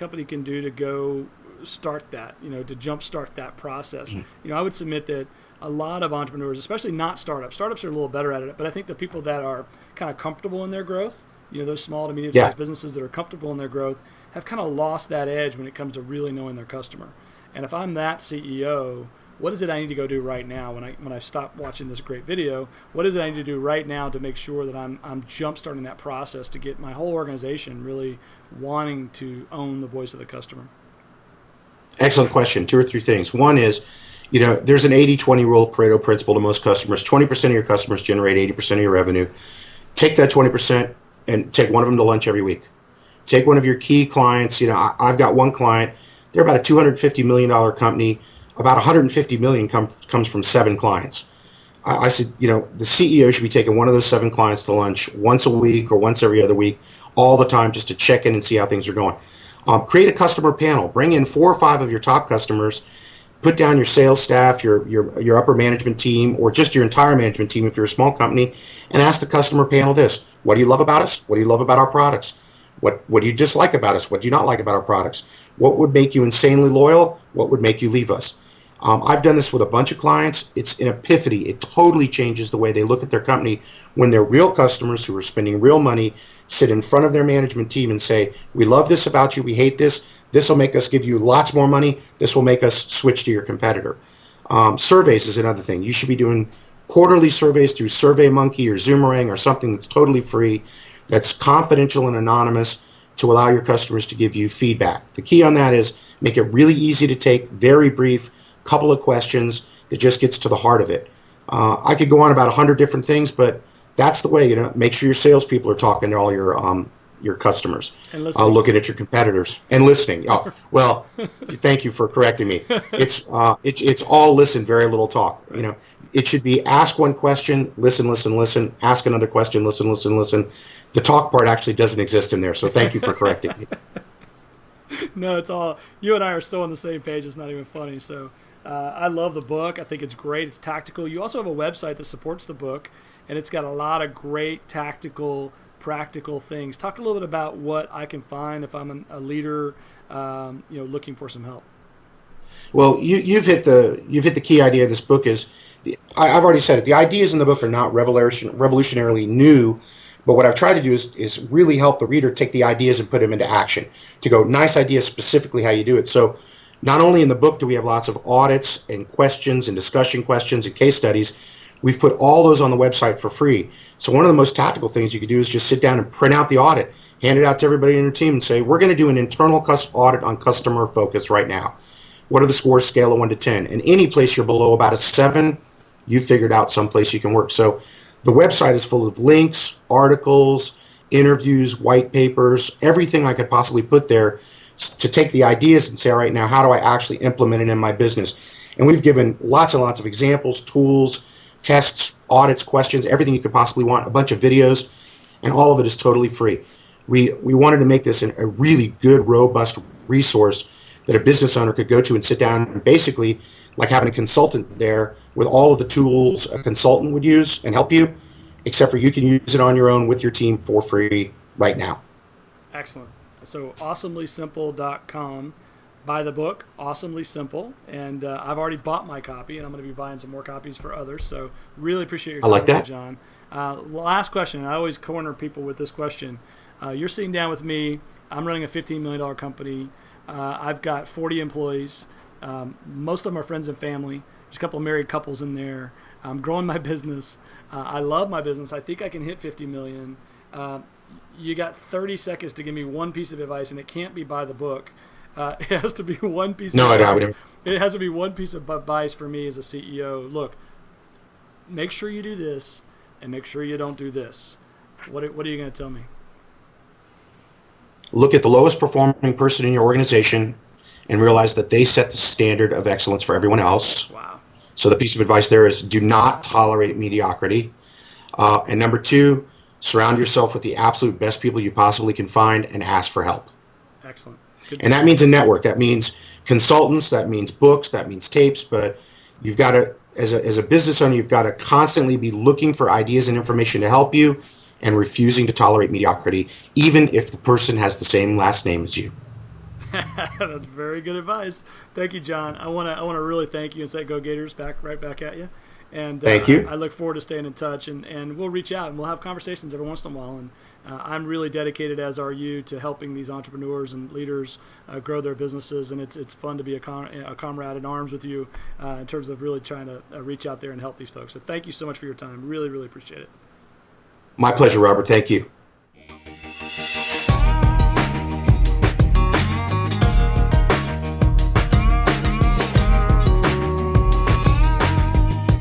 company can do to go start that, to jumpstart that process? I would submit that a lot of entrepreneurs, especially not startups are a little better at it, but I think the people that are kind of comfortable in their growth, those small to medium-sized businesses that are comfortable in their growth have kind of lost that edge when it comes to really knowing their customer. And if I'm that CEO, what is it I need to go do right now when I stop watching this great video? What is it I need to do right now to make sure that I'm jump-starting that process to get my whole organization really wanting to own the voice of the customer? Excellent question. 2 or 3 things. One is, there's an 80-20 rule, Pareto principle to most customers. 20% of your customers generate 80% of your revenue. Take that 20% and take one of them to lunch every week. Take one of your key clients. I've got one client. They're about a $250 million company. About $150 million comes from 7 clients. I said, the CEO should be taking one of those 7 clients to lunch once a week or once every other week, all the time, just to check in and see how things are going. Create a customer panel. Bring in 4 or 5 of your top customers. Put down your sales staff, your upper management team, or just your entire management team if you're a small company, and ask the customer panel this: what do you love about us? What do you love about our products? What do you dislike about us? What do you not like about our products? What would make you insanely loyal? What would make you leave us? I've done this with a bunch of clients. It's an epiphany. It totally changes the way they look at their company when their real customers who are spending real money sit in front of their management team and say, we love this about you, we hate this. This will make us give you lots more money. This will make us switch to your competitor. Surveys is another thing. You should be doing quarterly surveys through SurveyMonkey or Zoomerang or something that's totally free, that's confidential and anonymous, to allow your customers to give you feedback. The key on that is make it really easy to take, very brief, couple of questions that just gets to the heart of it. I could go on about 100 different things, but that's the way. Make sure your salespeople are talking to all your customers, and looking at your competitors and listening. Oh, well, thank you for correcting me. It's all listen, very little talk. It should be ask one question, listen, ask another question, listen. The talk part actually doesn't exist in there, so thank you for correcting me. No, it's all, you and I are so on the same page, it's not even funny. So I love the book. I think it's great. It's tactical. You also have a website that supports the book, and it's got a lot of great tactical, practical things. Talk a little bit about what I can find if I'm a leader, looking for some help. Well, you've hit the key idea of this book. I've already said it. The ideas in the book are not revolutionarily new, but what I've tried to do is really help the reader take the ideas and put them into action. To go, nice idea, specifically how you do it. So not only in the book do we have lots of audits and questions and discussion questions and case studies, we've put all those on the website for free. So one of the most tactical things you could do is just sit down and print out the audit, hand it out to everybody in your team and say, we're going to do an internal audit on customer focus right now. What are the scores, scale of 1 to 10? And any place you're below about a 7, you've figured out someplace you can work. So the website is full of links, articles, interviews, white papers, everything I could possibly put there to take the ideas and say, all right, now how do I actually implement it in my business? And we've given lots and lots of examples, tools, tests, audits, questions, everything you could possibly want, a bunch of videos, and all of it is totally free. We wanted to make this a really good, robust resource that a business owner could go to and sit down and basically, like having a consultant there with all of the tools a consultant would use and help you, except for you can use it on your own with your team for free right now. Excellent. So awesomelysimple.com. Buy the book, Awesomely Simple, and I've already bought my copy, and I'm going to be buying some more copies for others. So really appreciate your time, I like that, John. Last question, and I always corner people with this question. You're sitting down with me. I'm running a $15 million company. I've got 40 employees. Most of them are friends and family. There's a couple of married couples in there. I'm growing my business. I love my business. I think I can hit 50 million. You got 30 seconds to give me one piece of advice, and it can't be buy the book. It has to be one piece of advice. It has to be one piece of advice for me as a CEO. Look, make sure you do this, and make sure you don't do this. What are you going to tell me? Look at the lowest performing person in your organization and realize that they set the standard of excellence for everyone else. Wow. So the piece of advice there is do not tolerate mediocrity. And number 2, surround yourself with the absolute best people you possibly can find and ask for help. Excellent. Good. And that means a network. That means consultants. That means books. That means tapes. But you've got to, as a business owner, you've got to constantly be looking for ideas and information to help you and refusing to tolerate mediocrity, even if the person has the same last name as you. That's very good advice. Thank you, John. I want to really thank you and say go Gators, right back at you. And Thank you. I look forward to staying in touch, and we'll reach out and we'll have conversations every once in a while. And I'm really dedicated, as are you, to helping these entrepreneurs and leaders grow their businesses. And it's fun to be a comrade in arms with you in terms of really trying to reach out there and help these folks. So thank you so much for your time. Really, really appreciate it. My pleasure, Robert. Thank you.